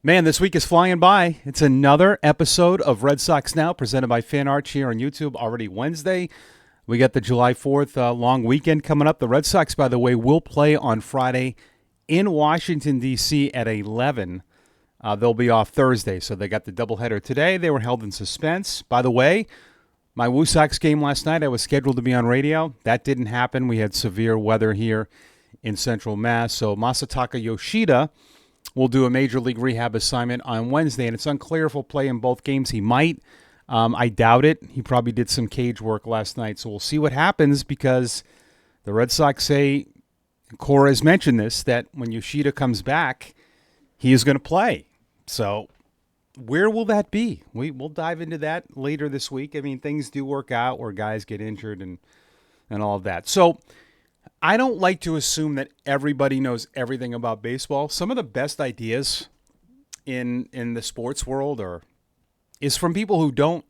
Man, this week is flying by. It's another episode of Red Sox Now, presented by Fan Arch here on YouTube. Already Wednesday. We got the July 4th long weekend coming up. The Red Sox, by the way, will play on Friday in Washington, D.C. at 11. They'll be off Thursday, so they got the doubleheader today. They were held in suspense. By the way, my Woo Sox game last night, I was scheduled to be on radio. That didn't happen. We had severe weather here in Central Mass. So Masataka Yoshida will do a major league rehab assignment on Wednesday, and it's unclear if he'll play in both games. He might. I doubt it. He probably did some cage work last night, so we'll see what happens because the Red Sox say, Cora has mentioned this, that when Yoshida comes back, he is going to play. So where will that be? We'll dive into that later this week. I mean, things do work out where guys get injured and all of that. So I don't like to assume that everybody knows everything about baseball. Some of the best ideas in the sports world is from people who don't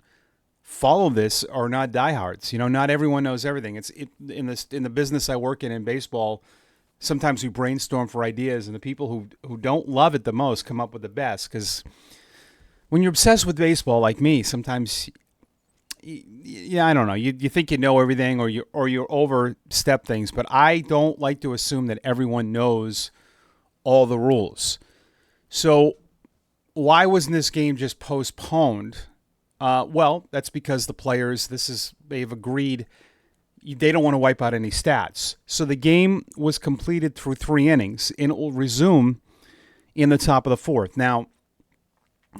follow this or not diehards. You know, not everyone knows everything. In the business I work in baseball. Sometimes we brainstorm for ideas, and the people who don't love it the most come up with the best. Because when you're obsessed with baseball, like me, sometimes, I don't know. You think you know everything, or you overstep things. But I don't like to assume that everyone knows all the rules. So why wasn't this game just postponed? Well, that's because the players, they've agreed they don't want to wipe out any stats. So the game was completed through 3 innings, and it will resume in the top of the 4th. Now,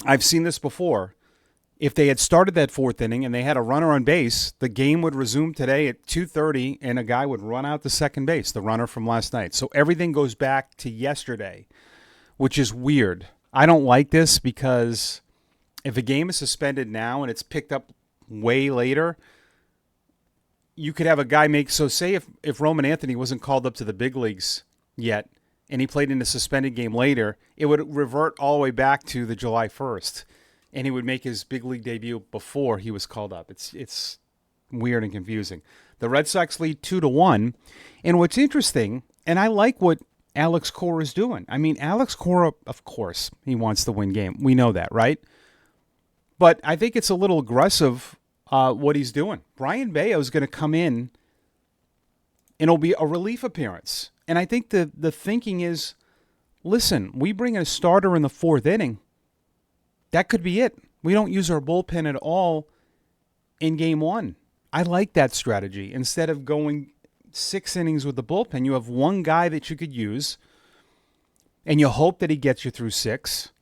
I've seen this before. If they had started that 4th inning and they had a runner on base, the game would resume today at 2:30, and a guy would run out to second base, the runner from last night. So everything goes back to yesterday, which is weird. I don't like this because if a game is suspended now and it's picked up way later, you could have a guy say if Roman Anthony wasn't called up to the big leagues yet and he played in a suspended game later, it would revert all the way back to the July 1st, and he would make his big league debut before he was called up. It's weird and confusing. The Red Sox lead 2-1, and what's interesting, and I like what Alex Cora is doing. I mean, Alex Cora, of course, he wants to win game. We know that, right? But I think it's a little aggressive what he's doing. Brian Bayo is going to come in, and it'll be a relief appearance. And I think the thinking is, listen, we bring in a starter in the 4th inning. That could be it. We don't use our bullpen at all in game 1. I like that strategy. Instead of going 6 innings with the bullpen, you have one guy that you could use, and you hope that he gets you through 6.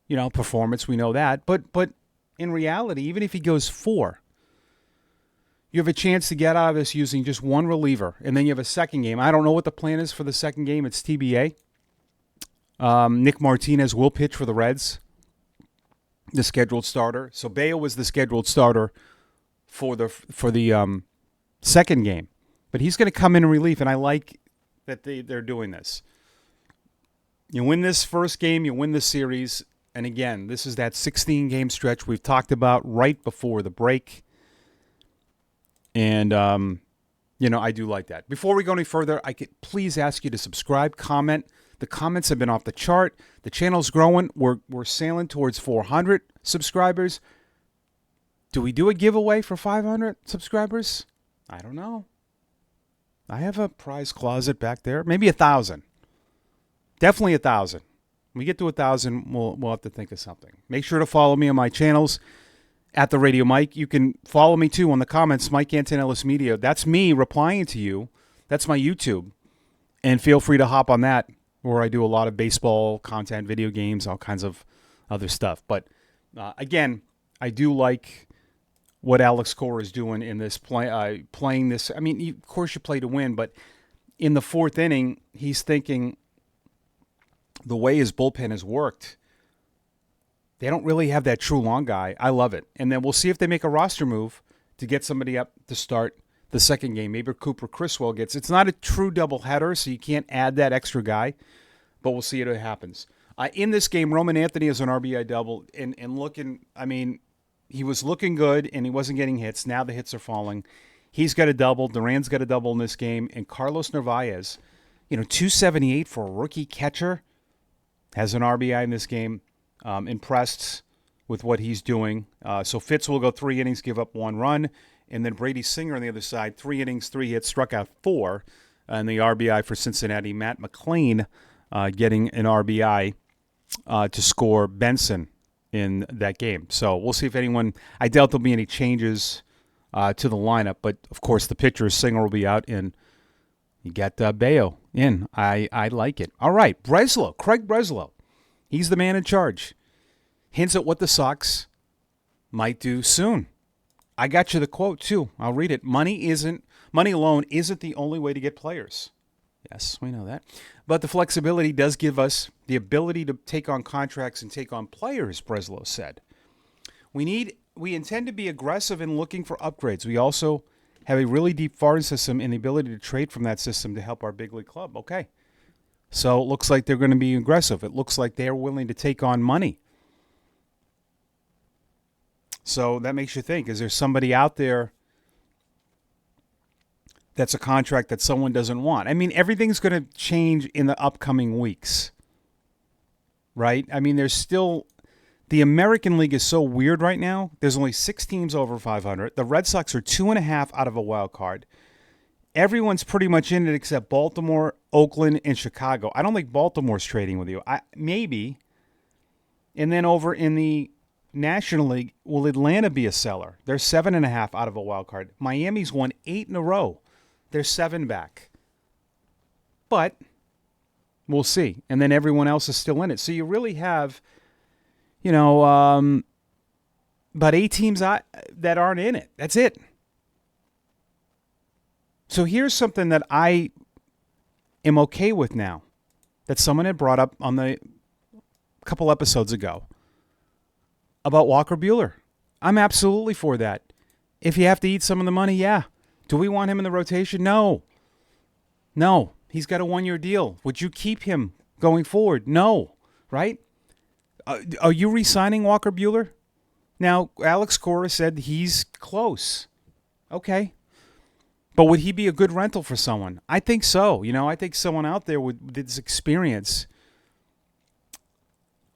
You know, performance, we know that. But in reality, even if he goes 4, you have a chance to get out of this using just one reliever, and then you have a second game. I don't know what the plan is for the second game. It's TBA. Nick Martinez will pitch for the Reds, the scheduled starter. So Bayo was the scheduled starter for the second game, but he's going to come in relief, and I like that they're doing this. You win this first game, you win the series. And again, this is that 16-game stretch we've talked about right before the break. And, I do like that. Before we go any further, I could please ask you to subscribe, comment. The comments have been off the chart. The channel's growing. We're sailing towards 400 subscribers. Do we do a giveaway for 500 subscribers? I don't know. I have a prize closet back there. Maybe 1,000. Definitely 1,000. When we get to 1,000, we'll have to think of something. Make sure to follow me on my channels at the Radio Mike. You can follow me too on the comments, Mike Antonellis Media. That's me replying to you. That's my YouTube. And feel free to hop on that, where I do a lot of baseball content, video games, all kinds of other stuff. But again, I do like what Alex Cora is doing in this playing this. I mean, of course you play to win, but in the 4th inning, he's thinking, the way his bullpen has worked, they don't really have that true long guy. I love it. And then we'll see if they make a roster move to get somebody up to start the second game. Maybe Cooper Criswell gets. It's not a true doubleheader, so you can't add that extra guy, but we'll see if it happens. In this game, Roman Anthony is an RBI double, and looking, I mean, he was looking good, and he wasn't getting hits. Now the hits are falling. He's got a double. Duran's got a double in this game. And Carlos Narvaez, 278 for a rookie catcher. has an RBI in this game. Impressed with what he's doing. So Fitz will go 3 innings, give up 1 run. And then Brady Singer on the other side, 3 innings, 3 hits, struck out 4. And the RBI for Cincinnati, Matt McLain getting an RBI to score Benson in that game. So we'll see if anyone – I doubt there'll be any changes to the lineup. But, of course, the pitcher, Singer, will be out, and you got Bayo in. I like it. All right, Breslow, Craig Breslow. He's the man in charge. Hints at what the Sox might do soon. I got you the quote, too. I'll read it. Money alone isn't the only way to get players. Yes, we know that. But the flexibility does give us the ability to take on contracts and take on players, Breslow said. We intend to be aggressive in looking for upgrades. We also have a really deep farm system and the ability to trade from that system to help our big league club. Okay. So it looks like they're going to be aggressive. It looks like they're willing to take on money. So that makes you think, is there somebody out there that's a contract that someone doesn't want? I mean, everything's going to change in the upcoming weeks, right? I mean, there's still – the American League is so weird right now. There's only 6 teams over 500. The Red Sox are 2.5 out of a wild card. Everyone's pretty much in it except Baltimore, Oakland, and Chicago. I don't think Baltimore's trading with you. Maybe. And then over in the National League, will Atlanta be a seller? They're 7.5 out of a wild card. Miami's won 8 in a row. They're 7 back. But we'll see. And then everyone else is still in it. So you really have, about 8 teams that aren't in it. That's it. So here's something that I am okay with now that someone had brought up on the couple episodes ago about Walker Buehler. I'm absolutely for that. If you have to eat some of the money, yeah. Do we want him in the rotation? No. No. He's got a 1-year deal. Would you keep him going forward? No. Right? Are you re-signing Walker Buehler? Now, Alex Cora said he's close. Okay. But would he be a good rental for someone? I think so. I think someone out there with this experience,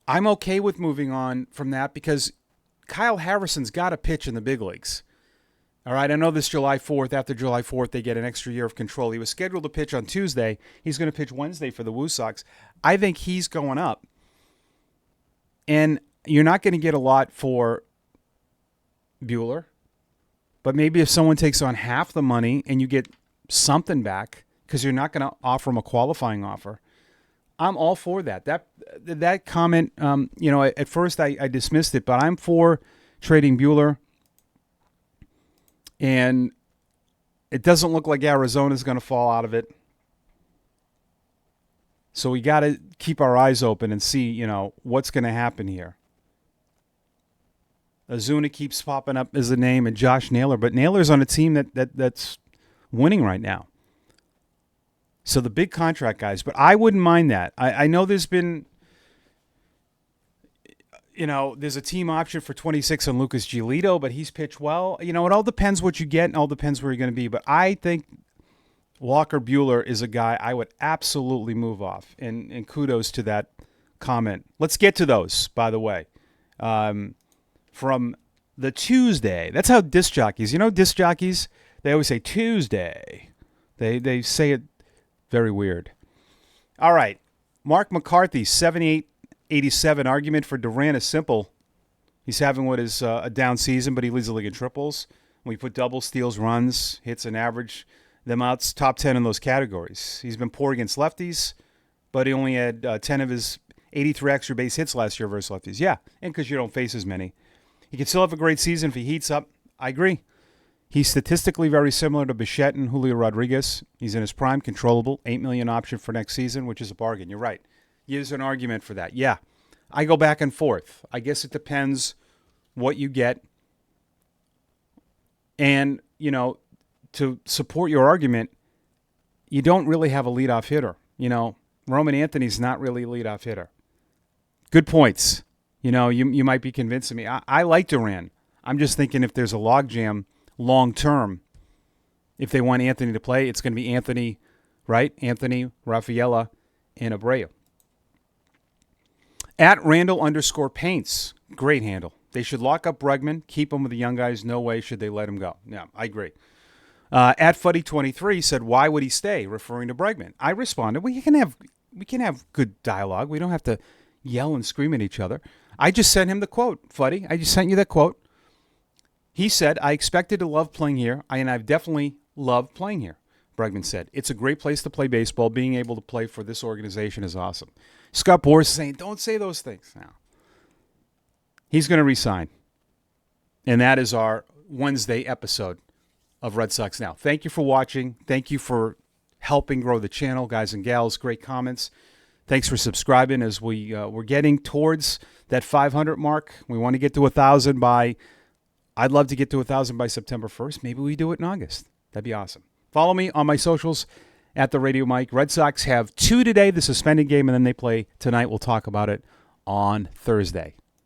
I'm okay with moving on from that because Kyle Harrison's got to pitch in the big leagues. All right, I know this July 4th. After July 4th, they get an extra year of control. He was scheduled to pitch on Tuesday. He's going to pitch Wednesday for the Woo Sox. I think he's going up. And you're not going to get a lot for Buehler. But maybe if someone takes on half the money and you get something back because you're not going to offer him a qualifying offer, I'm all for that. That comment, at first I dismissed it, but I'm for trading Buehler. And it doesn't look like Arizona's going to fall out of it. So we got to keep our eyes open and see, what's going to happen here. Ozuna keeps popping up as a name, and Josh Naylor. But Naylor's on a team that's winning right now. So the big contract guys. But I wouldn't mind that. I know there's been, there's a team option for 26 on Lucas Giolito, but he's pitched well. It all depends what you get and all depends where you're going to be. But I think Walker Buehler is a guy I would absolutely move off. And kudos to that comment. Let's get to those, by the way. From the Tuesday. That's how disc jockeys, disc jockeys, they always say Tuesday. They say it very weird. All right. Mark McCarthy, 78-87. Argument for Durant is simple. He's having what is a down season, but he leads the league in triples. When we put doubles, steals, runs, hits, and average them out, top 10 in those categories. He's been poor against lefties, but he only had 10 of his 83 extra base hits last year versus lefties. Yeah, and because you don't face as many. He can still have a great season if he heats up. I agree. He's statistically very similar to Bichette and Julio Rodriguez. He's in his prime, controllable, $8 million option for next season, which is a bargain. You're right. There's an argument for that. Yeah, I go back and forth. I guess it depends what you get. And, to support your argument, you don't really have a leadoff hitter. Roman Anthony's not really a leadoff hitter. Good points. You might be convincing me. I like Durant. I'm just thinking if there's a logjam long term, if they want Anthony to play, it's going to be Anthony, right? Anthony, Rafaela, and Abreu. At Randall_Paints. Great handle. They should lock up Bregman, keep him with the young guys. No way should they let him go. Yeah, I agree. At Fuddy23 said, why would he stay? Referring to Bregman. I responded, we can have good dialogue. We don't have to yell and scream at each other. I just sent him the quote, Fuddy. I just sent you that quote. He said, I expected to love playing here, and I've definitely loved playing here, Bregman said. It's a great place to play baseball. Being able to play for this organization is awesome. Scott Boras is saying, don't say those things now. He's going to resign. And that is our Wednesday episode of Red Sox Now. Thank you for watching. Thank you for helping grow the channel, guys and gals. Great comments. Thanks for subscribing as we're getting towards that 500 mark. We want to get to 1,000 by, I'd love to get to 1,000 by September 1st. Maybe we do it in August. That'd be awesome. Follow me on my socials at the Radio Mike. Red Sox have 2 today, the suspended game, and then they play tonight. We'll talk about it on Thursday.